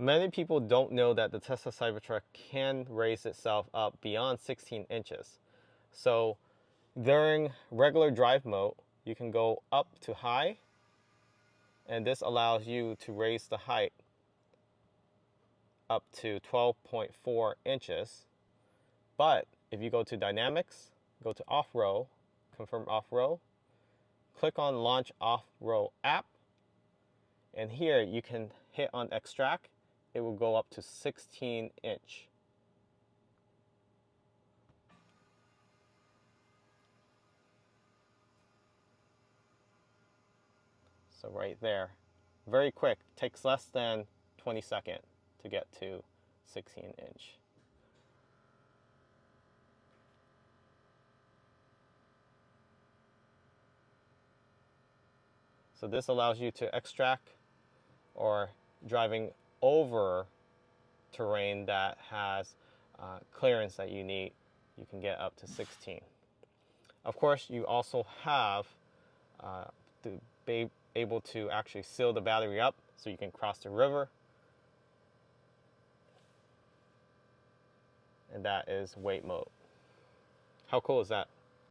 Many people don't know that the Tesla Cybertruck can raise itself up beyond 16 inches. So during regular drive mode, you can go up to high, and this allows you to raise the height up to 12.4 inches. But if you go to dynamics, go to off-road, confirm off-road, click on launch off-road app, and here you can hit on extract. It will go up to 16 inch. So right there, very quick, takes less than 20 seconds to get to 16 inch. So this allows you to extract or driving over terrain that has clearance that you need. You can get up to 16. Of course, you also have to be able to actually seal the battery up so you can cross the river. And that is weight mode. How cool is that?